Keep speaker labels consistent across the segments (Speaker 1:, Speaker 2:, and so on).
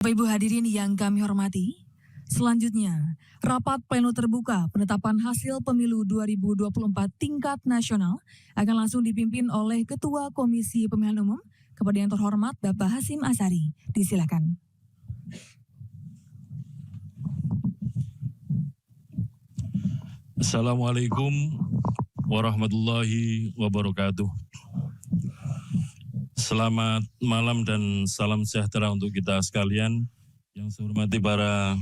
Speaker 1: Bapak Ibu hadirin yang kami hormati, selanjutnya rapat pleno terbuka penetapan hasil pemilu 2024 tingkat nasional akan langsung dipimpin oleh Ketua Komisi Pemilihan Umum kepada yang terhormat Bapak Hasyim Asyari. Disilakan.
Speaker 2: Assalamualaikum warahmatullahi wabarakatuh. Selamat malam dan salam sejahtera untuk kita sekalian. Yang saya hormati para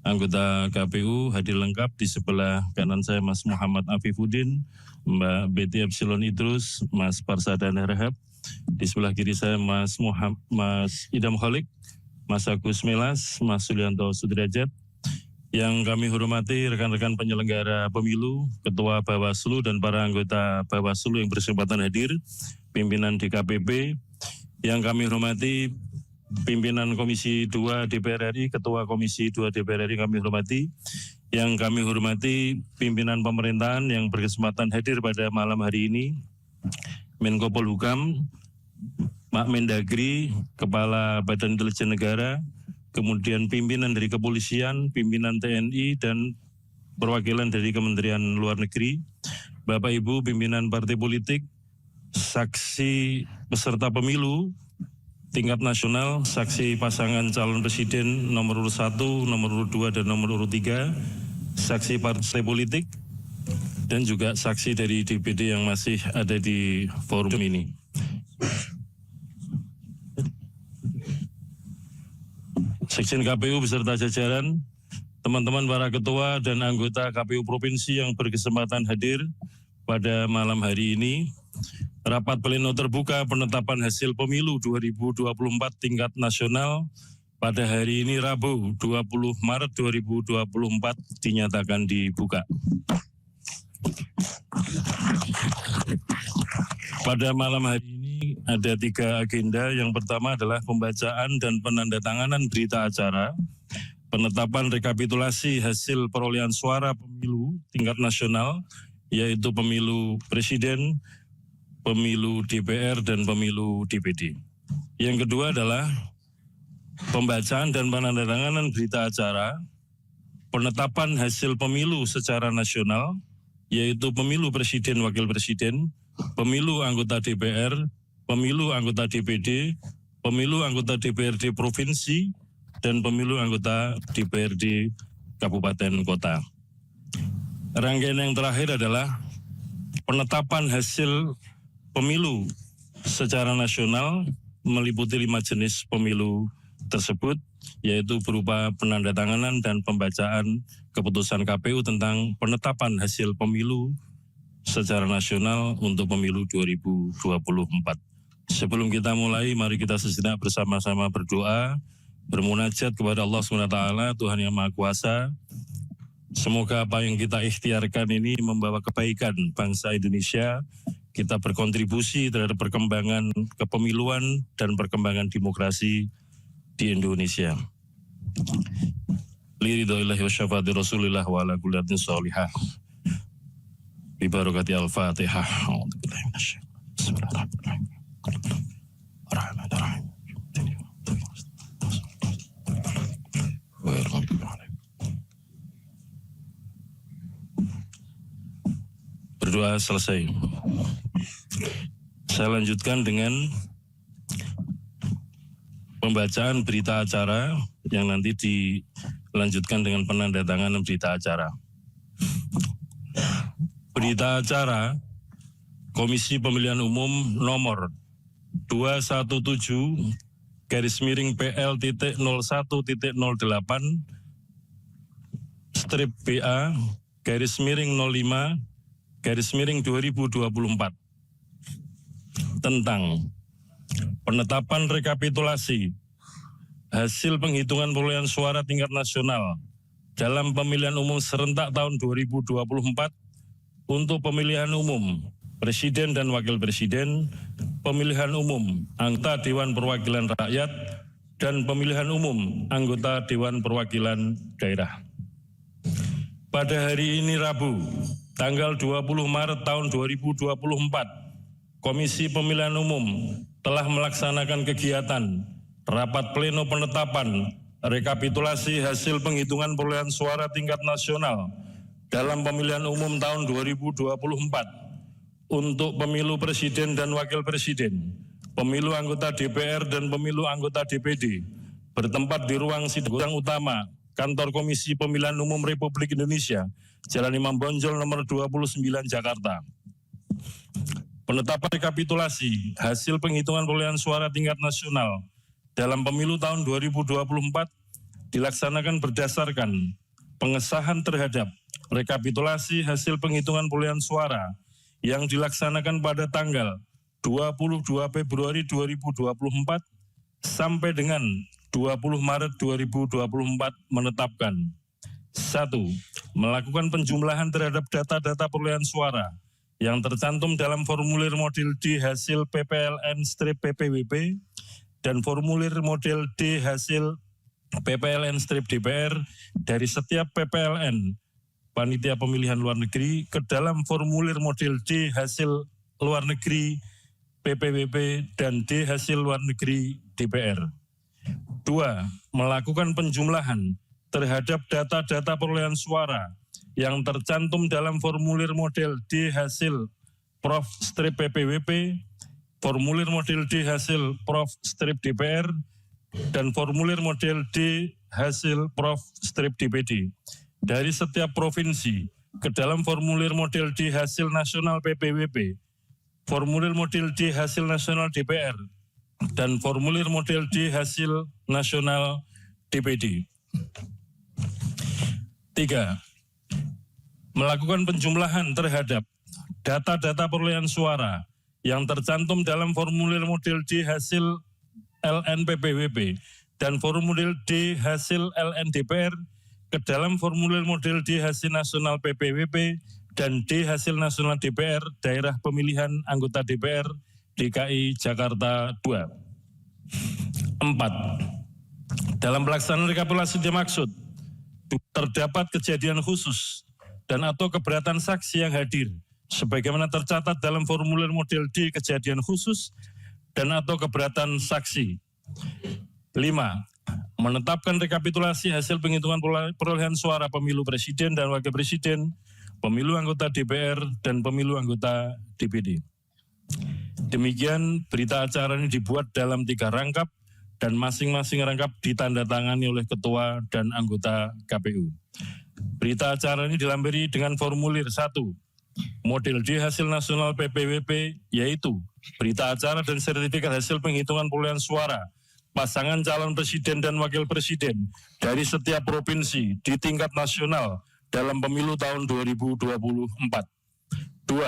Speaker 2: anggota KPU hadir lengkap. Di sebelah kanan saya Mas Muhammad Afifuddin, Mbak Betty Epsilon Idrus, Mas Parsadan Herhab. Di sebelah kiri saya Mas Idam Kholik, Mas Agus Melas, Mas Sulianto Sudrajat. Yang kami hormati rekan-rekan penyelenggara pemilu, Ketua Bawaslu dan para anggota Bawaslu yang berkesempatan hadir, pimpinan DKPP, yang kami hormati pimpinan Komisi 2 DPR RI, Ketua Komisi 2 DPR RI kami hormati, yang kami hormati pimpinan pemerintahan yang berkesempatan hadir pada malam hari ini, Menko Polhukam, Pak Mendagri, Kepala Badan Intelijen Negara, kemudian pimpinan dari kepolisian, pimpinan TNI, dan perwakilan dari Kementerian Luar Negeri, Bapak Ibu pimpinan partai politik, saksi peserta pemilu tingkat nasional, saksi pasangan calon presiden nomor urut 1, nomor urut 2, dan nomor urut 3, saksi partai politik, dan juga saksi dari DPD yang masih ada di forum ini. Sekjen KPU beserta jajaran, teman-teman para ketua dan anggota KPU Provinsi yang berkesempatan hadir pada malam hari ini, rapat pleno terbuka penetapan hasil pemilu 2024 tingkat nasional pada hari ini Rabu 20 Maret 2024 dinyatakan dibuka. Pada malam hari ini ada 3 agenda. Yang pertama adalah pembacaan dan penandatanganan berita acara penetapan rekapitulasi hasil perolehan suara pemilu tingkat nasional, yaitu pemilu presiden, pemilu DPR, dan pemilu DPD. Yang kedua adalah pembacaan dan penandatanganan berita acara penetapan hasil pemilu secara nasional, yaitu pemilu presiden, wakil presiden, pemilu anggota DPR, pemilu anggota DPD, pemilu anggota DPRD provinsi, dan pemilu anggota DPRD kabupaten kota. Rangkaian yang terakhir adalah penetapan hasil pemilu secara nasional meliputi 5 jenis pemilu tersebut, yaitu berupa penandatanganan dan pembacaan keputusan KPU tentang penetapan hasil pemilu secara nasional untuk pemilu 2024. Sebelum kita mulai, mari kita sejenak bersama-sama berdoa, bermunajat kepada Allah SWT, Tuhan yang Maha Kuasa. Semoga apa yang kita ikhtiarkan ini membawa kebaikan bangsa Indonesia, kita berkontribusi terhadap perkembangan kepemiluan dan perkembangan demokrasi di Indonesia. Liridhoillahi wa syafati Rasulillah wa ala kullatin sholihah. Bibarakati al-Fatihah. Berdoa selesai. Saya lanjutkan dengan pembacaan berita acara yang nanti dilanjutkan dengan penandatanganan berita acara. Berita acara Komisi Pemilihan Umum nomor 217-PL.001.008/BA-05/2024 tentang penetapan rekapitulasi hasil penghitungan perolehan suara tingkat nasional dalam pemilihan umum serentak tahun 2024 untuk pemilihan umum presiden dan wakil presiden, pemilihan umum anggota Dewan Perwakilan Rakyat, dan pemilihan umum anggota Dewan Perwakilan Daerah. Pada hari ini Rabu, tanggal 20 Maret tahun 2024, Komisi Pemilihan Umum telah melaksanakan kegiatan rapat pleno penetapan rekapitulasi hasil penghitungan perolehan suara tingkat nasional dalam pemilihan umum tahun 2024 untuk pemilu presiden dan wakil presiden, pemilu anggota DPR dan pemilu anggota DPD bertempat di ruang sidang utama Kantor Komisi Pemilihan Umum Republik Indonesia, Jalan Imam Bonjol nomor 29 Jakarta. Penetapan rekapitulasi hasil penghitungan perolehan suara tingkat nasional dalam pemilu tahun 2024 dilaksanakan berdasarkan pengesahan terhadap rekapitulasi hasil penghitungan perolehan suara yang dilaksanakan pada tanggal 22 Februari 2024 sampai dengan 20 Maret 2024 menetapkan 1. Melakukan penjumlahan terhadap data-data perolehan suara yang tercantum dalam formulir model D hasil PPLN-PPWP dan formulir model D hasil PPLN-DPR dari setiap PPLN Panitia Pemilihan Luar Negeri ke dalam formulir model D hasil luar negeri PPWP dan D hasil luar negeri DPR. 2. Melakukan penjumlahan terhadap data-data perolehan suara yang tercantum dalam formulir model D hasil Prof/PPWP, formulir model D hasil Prof/DPR, dan formulir model D hasil Prof/DPD dari setiap provinsi ke dalam formulir model D hasil nasional PPWP, formulir model D hasil nasional DPR, dan formulir model D hasil nasional DPD. 3. Melakukan penjumlahan terhadap data-data perolehan suara yang tercantum dalam formulir model D hasil LNPPWP dan formulir D hasil LNDPR ke dalam formulir model D hasil nasional PPWP dan D hasil nasional DPR daerah pemilihan anggota DPR DKI Jakarta 2. 4. Dalam pelaksanaan rekapitulasi dimaksud terdapat kejadian khusus dan atau keberatan saksi yang hadir sebagaimana tercatat dalam formulir model D kejadian khusus dan atau keberatan saksi. 5. Menetapkan rekapitulasi hasil penghitungan perolehan suara pemilu presiden dan wakil presiden, pemilu anggota DPR dan pemilu anggota DPD. Demikian berita acara ini dibuat dalam 3 rangkap dan masing-masing rangkap ditandatangani oleh ketua dan anggota KPU. Berita acara ini dilampiri dengan formulir 1, model D hasil nasional PPWP, yaitu berita acara dan sertifikat hasil penghitungan perolehan suara pasangan calon presiden dan wakil presiden dari setiap provinsi di tingkat nasional dalam pemilu tahun 2024. 2.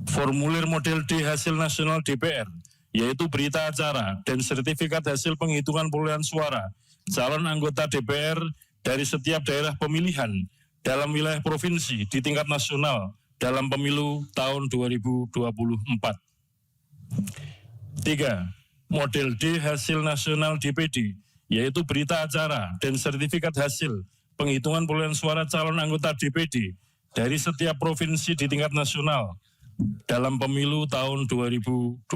Speaker 2: Formulir model D hasil nasional DPR, yaitu berita acara dan sertifikat hasil penghitungan perolehan suara calon anggota DPR dari setiap daerah pemilihan dalam wilayah provinsi di tingkat nasional dalam pemilu tahun 2024. 3. Model D hasil nasional DPD, yaitu berita acara dan sertifikat hasil penghitungan perolehan suara calon anggota DPD dari setiap provinsi di tingkat nasional dalam pemilu tahun 2024.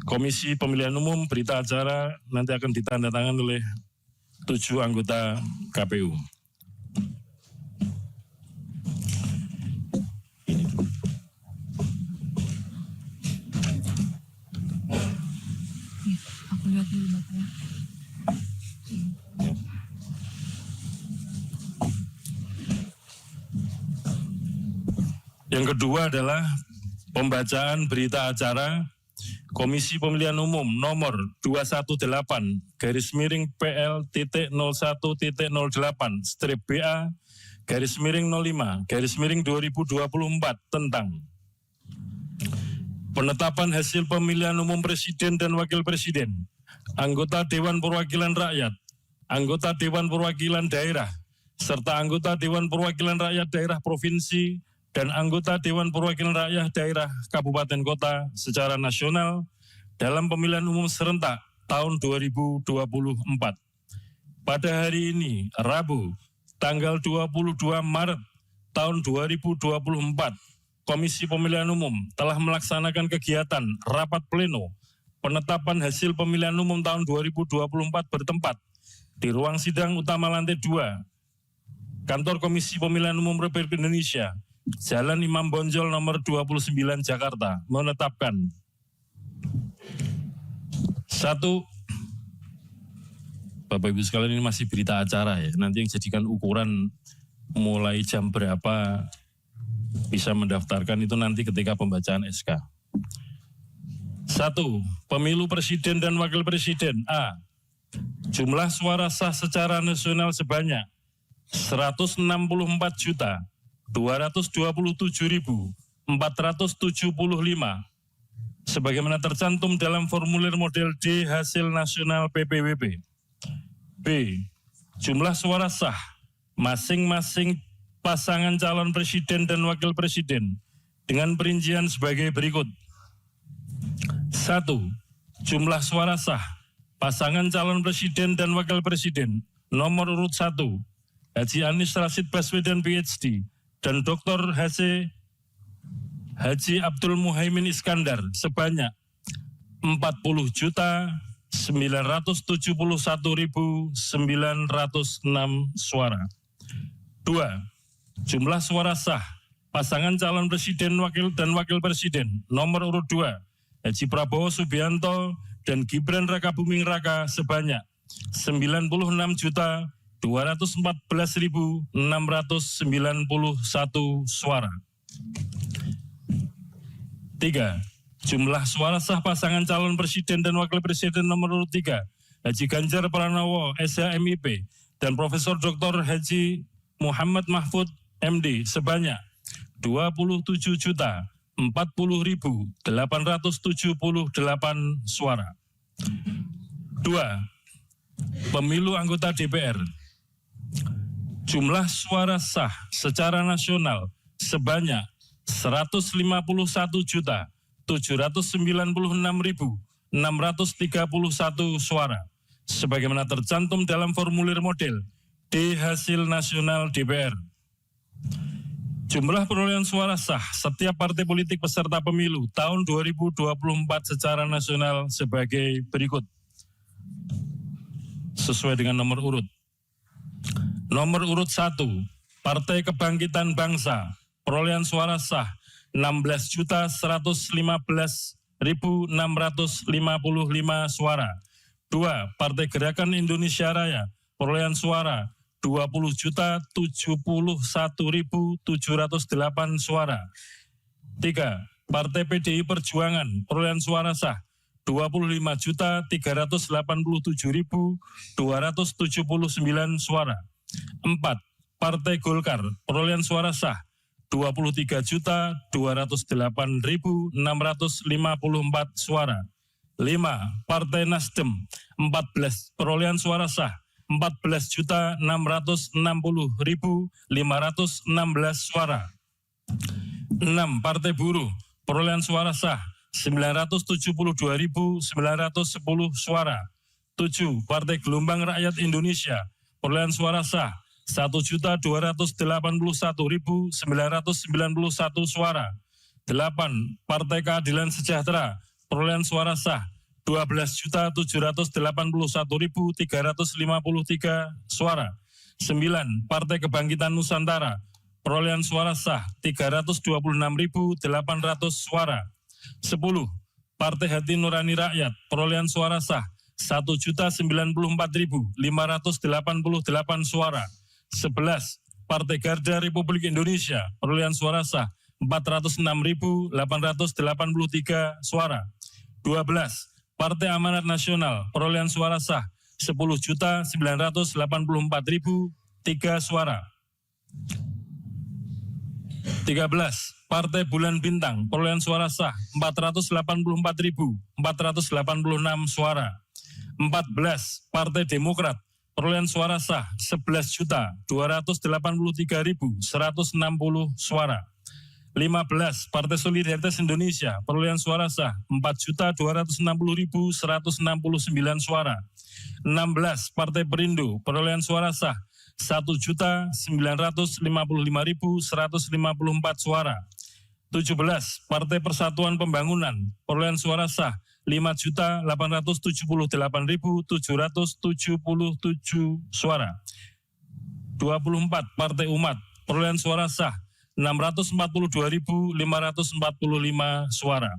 Speaker 2: Komisi Pemilihan Umum berita acara nanti akan ditandatangani oleh 7 anggota KPU.
Speaker 1: Aku lihat dulu Bapak ya.
Speaker 2: Yang kedua adalah pembacaan berita acara Komisi Pemilihan Umum nomor 218-PL.001.08-BA-05-2024 tentang penetapan hasil pemilihan umum presiden dan wakil presiden, anggota Dewan Perwakilan Rakyat, anggota Dewan Perwakilan Daerah, serta anggota Dewan Perwakilan Rakyat Daerah Provinsi dan anggota Dewan Perwakilan Rakyat Daerah Kabupaten Kota secara nasional dalam pemilihan umum serentak tahun 2024. Pada hari ini, Rabu, tanggal 22 Maret tahun 2024, Komisi Pemilihan Umum telah melaksanakan kegiatan rapat pleno penetapan hasil pemilihan umum tahun 2024 bertempat di ruang sidang utama lantai 2, Kantor Komisi Pemilihan Umum Republik Indonesia, Jalan Imam Bonjol nomor 29 Jakarta, menetapkan 1. Bapak Ibu sekalian, ini masih berita acara ya, nanti yang jadikan ukuran mulai jam berapa bisa mendaftarkan itu nanti ketika pembacaan SK. 1. Pemilu Presiden dan Wakil Presiden. A. Jumlah suara sah secara nasional sebanyak 164.227.475 sebagaimana tercantum dalam formulir model D hasil nasional PPWP. B. Jumlah suara sah masing-masing pasangan calon presiden dan wakil presiden dengan perincian sebagai berikut. 1. Jumlah suara sah pasangan calon presiden dan wakil presiden nomor urut 1 Haji Anies Rashid Baswedan PhD dan Dr. Haji Abdul Muhaimin Iskandar sebanyak 40.971.906 suara. 2. Jumlah suara sah pasangan calon presiden dan wakil presiden nomor urut 2 Haji Prabowo Subianto dan Gibran Rakabuming Raka sebanyak 96.214.691 suara. 3. Jumlah suara sah pasangan calon presiden dan wakil presiden nomor urut 3 Haji Ganjar Pranowo SHMIP dan Profesor Dr. Haji Muhammad Mahfud MD sebanyak 27.040.878 suara. 2. Pemilu anggota DPR. Jumlah suara sah secara nasional sebanyak 151.796.631 suara, sebagaimana tercantum dalam formulir model D hasil nasional DPR. Jumlah perolehan suara sah setiap partai politik peserta pemilu tahun 2024 secara nasional sebagai berikut. Sesuai dengan nomor urut. Nomor urut 1, Partai Kebangkitan Bangsa, perolehan suara sah 16.115.655 suara. 2. Partai Gerakan Indonesia Raya, perolehan suara 20.071.708 suara. 3. Partai PDI Perjuangan, perolehan suara sah 25.387.279 suara. 4. Partai Golkar, perolehan suara sah 23.208.654 suara. 5. Partai Nasdem 14, perolehan suara sah 14.660.516 suara. 6. Partai Buruh, perolehan suara sah 972.910 suara. 7. Partai Gelombang Rakyat Indonesia, perolehan suara sah 1.281.991 suara. 8. Partai Keadilan Sejahtera, perolehan suara sah 12.781.353 suara. 9. Partai Kebangkitan Nusantara, perolehan suara sah 326.800 suara. 10. Partai Hati Nurani Rakyat, perolehan suara sah 1.094.588 suara. 11. Partai Garda Republik Indonesia, perolehan suara sah 406.883 suara. 12. Partai Amanat Nasional, perolehan suara sah 10.984.003 suara. 13. Partai Bulan Bintang, perolehan suara sah 484.486 suara. 14. Partai Demokrat, perolehan suara sah 11.283.160 suara. 15. Partai Solidaritas Indonesia, perolehan suara sah 4.260.169 suara. 16. Partai Perindo, perolehan suara sah 1.955.154 suara. 17. Partai Persatuan Pembangunan, perolehan suara sah 5.878.777 suara. 24 Partai Umat, perolehan suara sah 642.545 suara.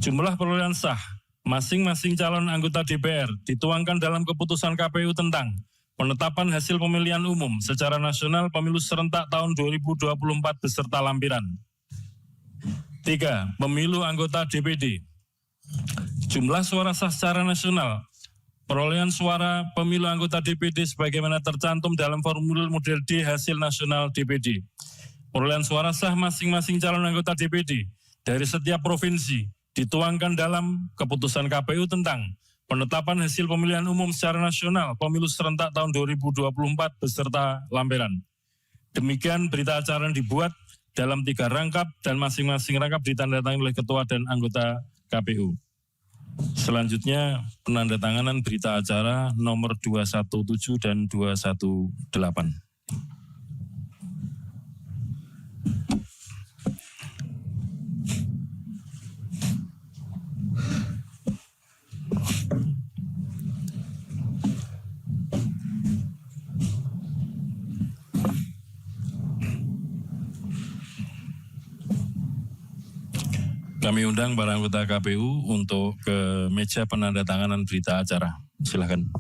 Speaker 2: Jumlah perolehan sah masing-masing calon anggota DPR dituangkan dalam keputusan KPU tentang penetapan hasil pemilihan umum secara nasional pemilu serentak tahun 2024 beserta lampiran. 3. Pemilu anggota DPD. Jumlah suara sah secara nasional, perolehan suara pemilu anggota DPD sebagaimana tercantum dalam formulir model D hasil nasional DPD. Perolehan suara sah masing-masing calon anggota DPD dari setiap provinsi dituangkan dalam keputusan KPU tentang penetapan hasil pemilihan umum secara nasional pemilu serentak tahun 2024 beserta lampiran. Demikian berita acara yang dibuat dalam 3 rangkap dan masing-masing rangkap ditandatangani oleh ketua dan anggota KPU. Selanjutnya penandatanganan berita acara nomor 217 dan 218. Kami undang para anggota KPU untuk ke meja penandatanganan berita acara. Silakan.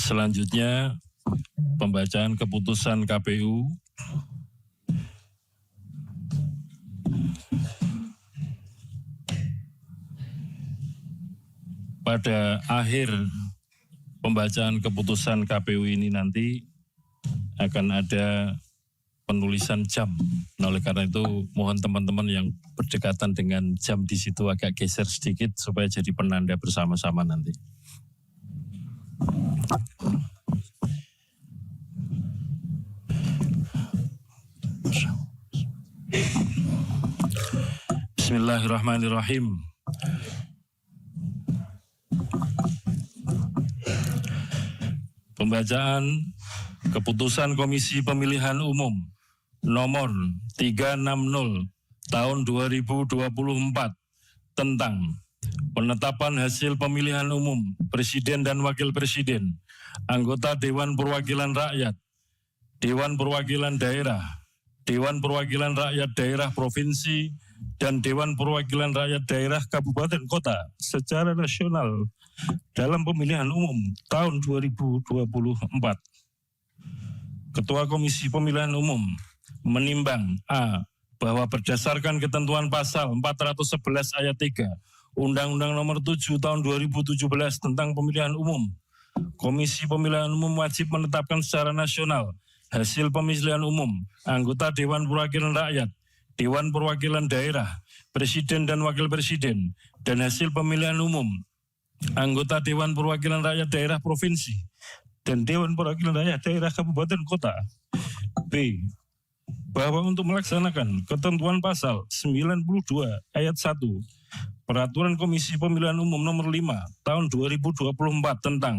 Speaker 2: Selanjutnya pembacaan keputusan KPU. Pada akhir pembacaan keputusan KPU ini nanti akan ada penulisan jam. Nah, oleh karena itu mohon teman-teman yang berdekatan dengan jam di situ agak geser sedikit supaya jadi penanda bersama-sama nanti. Bismillahirrahmanirrahim. Pembacaan keputusan Komisi Pemilihan Umum nomor 360 tahun 2024 tentang penetapan hasil pemilihan umum Presiden dan Wakil Presiden, anggota Dewan Perwakilan Rakyat, Dewan Perwakilan Daerah, Dewan Perwakilan Rakyat Daerah Provinsi, dan Dewan Perwakilan Rakyat Daerah Kabupaten Kota secara nasional dalam pemilihan umum tahun 2024. Ketua Komisi Pemilihan Umum menimbang A. Bahwa berdasarkan ketentuan pasal 411 ayat 3 Undang-Undang Nomor 7 Tahun 2017 tentang Pemilihan Umum, Komisi Pemilihan Umum wajib menetapkan secara nasional hasil pemilihan umum anggota Dewan Perwakilan Rakyat, Dewan Perwakilan Daerah, Presiden dan Wakil Presiden, dan hasil pemilihan umum anggota Dewan Perwakilan Rakyat Daerah Provinsi dan Dewan Perwakilan Rakyat Daerah Kabupaten Kota. B. Bahwa untuk melaksanakan ketentuan pasal 92 ayat 1 Peraturan Komisi Pemilihan Umum nomor 5 tahun 2024 tentang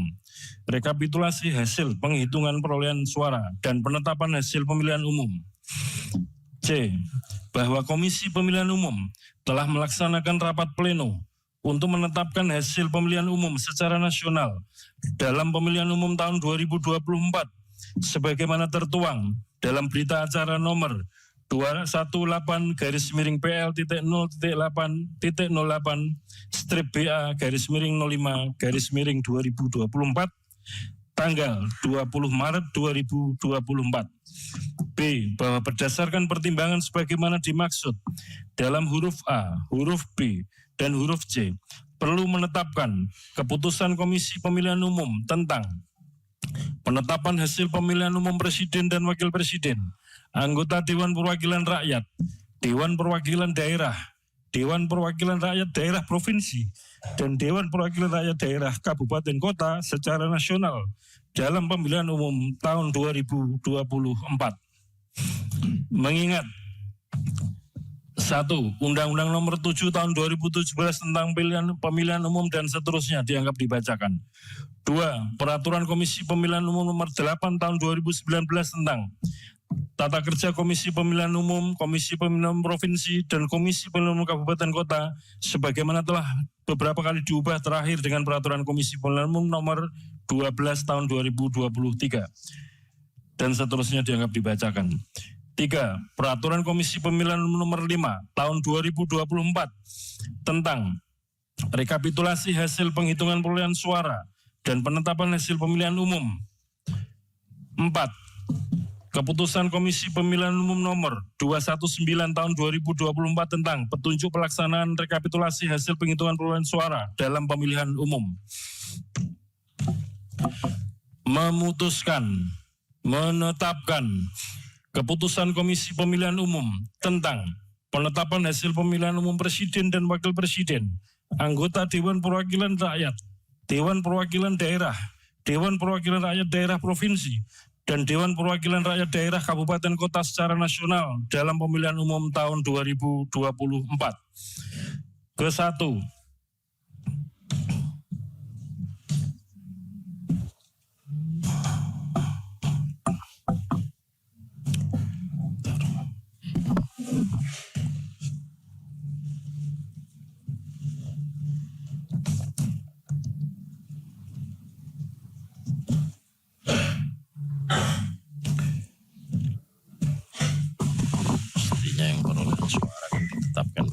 Speaker 2: rekapitulasi hasil penghitungan perolehan suara dan penetapan hasil pemilihan umum. C. Bahwa Komisi Pemilihan Umum telah melaksanakan rapat pleno untuk menetapkan hasil pemilihan umum secara nasional dalam pemilihan umum tahun 2024 sebagaimana tertuang dalam berita acara nomor 218-PL.08/BA-05/2024 tanggal 20 Maret 2024. B. Bahwa berdasarkan pertimbangan sebagaimana dimaksud dalam huruf A, huruf B, dan huruf C, perlu menetapkan keputusan Komisi Pemilihan Umum tentang penetapan hasil pemilihan umum Presiden dan Wakil Presiden, anggota Dewan Perwakilan Rakyat, Dewan Perwakilan Daerah, Dewan Perwakilan Rakyat Daerah Provinsi, dan Dewan Perwakilan Rakyat Daerah Kabupaten Kota secara nasional dalam pemilihan umum tahun 2024. Mengingat 1. Undang-Undang Nomor 7 Tahun 2017 tentang pemilihan umum dan seterusnya dianggap dibacakan. 2. Peraturan Komisi Pemilihan Umum Nomor 8 Tahun 2019 tentang Tata Kerja Komisi Pemilihan Umum, Komisi Pemilihan Umum Provinsi, dan Komisi Pemilihan Umum Kabupaten Kota sebagaimana telah beberapa kali diubah terakhir dengan Peraturan Komisi Pemilihan Umum Nomor 12 Tahun 2023 dan seterusnya dianggap dibacakan. 3. Peraturan Komisi Pemilihan Umum Nomor 5 Tahun 2024 tentang rekapitulasi hasil penghitungan perolehan suara dan penetapan hasil pemilihan umum. 4. Keputusan Komisi Pemilihan Umum Nomor 219 Tahun 2024 tentang petunjuk pelaksanaan rekapitulasi hasil penghitungan perolehan suara dalam pemilihan umum. Memutuskan, menetapkan keputusan Komisi Pemilihan Umum tentang penetapan hasil pemilihan umum Presiden dan Wakil Presiden, anggota Dewan Perwakilan Rakyat, Dewan Perwakilan Daerah, Dewan Perwakilan Rakyat Daerah Provinsi, dan Dewan Perwakilan Rakyat Daerah Kabupaten Kota secara nasional dalam pemilihan umum tahun 2024. Ke-1. Yang perolehan suara ditetapkan.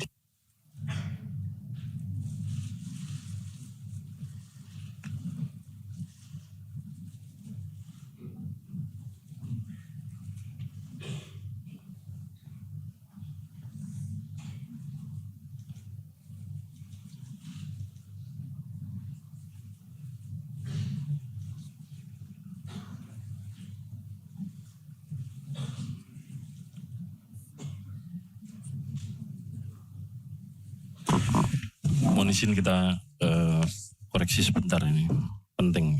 Speaker 2: Mohon izin kita koreksi sebentar, ini penting.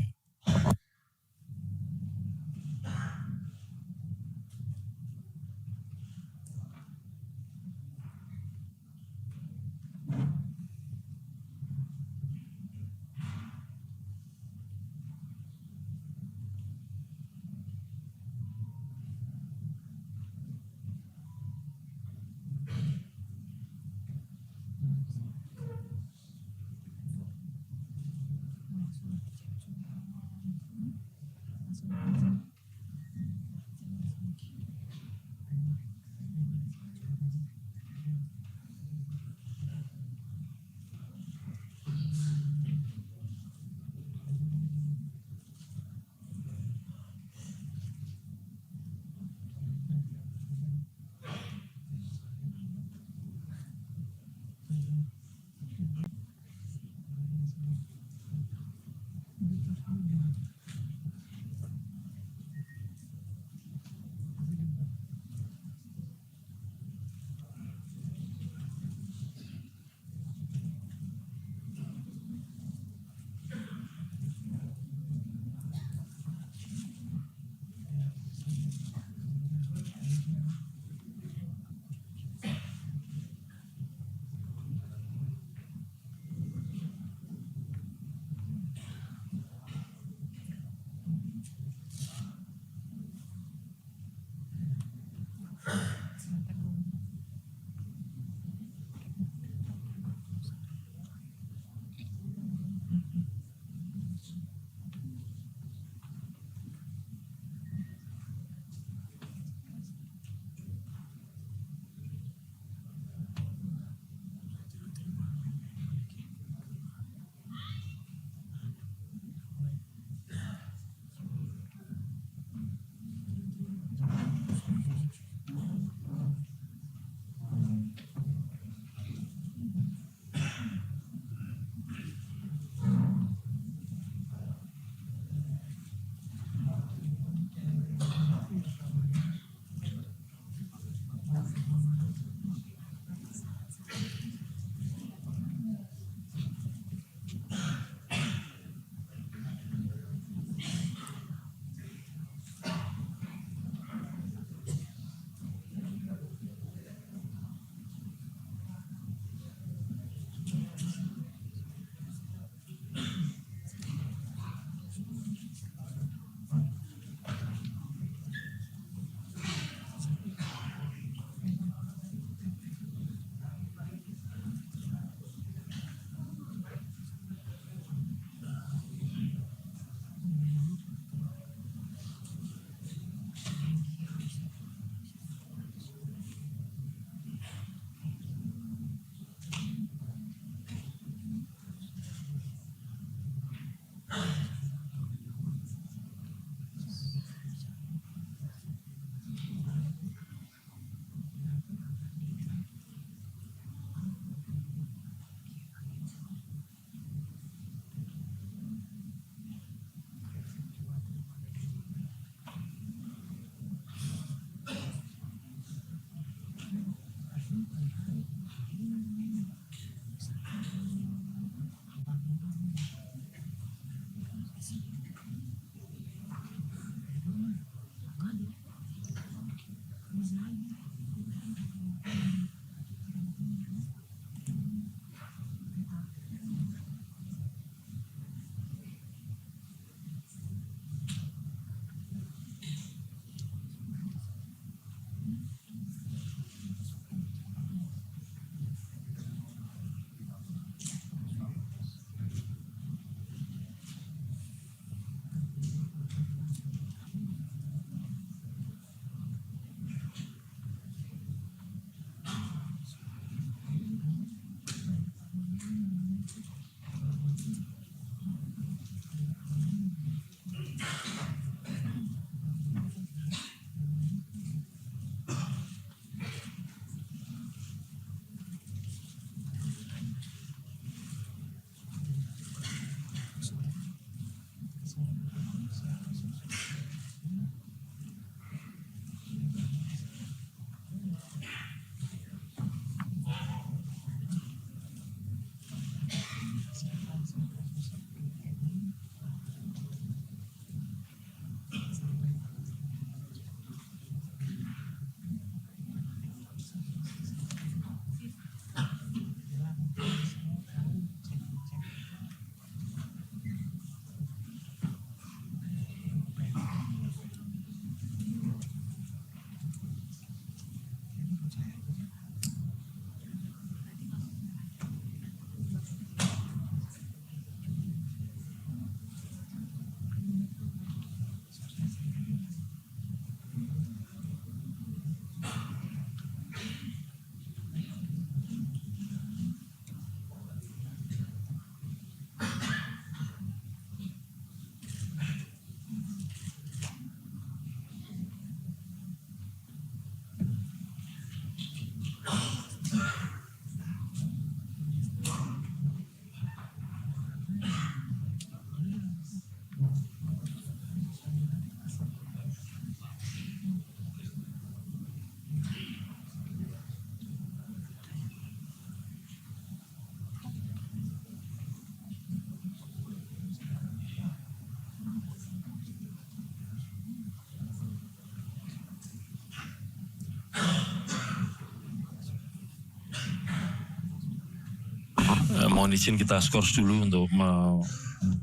Speaker 2: Mohon izin kita skors dulu untuk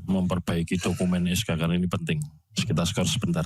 Speaker 2: memperbaiki dokumen SK karena ini penting. Kita skors sebentar.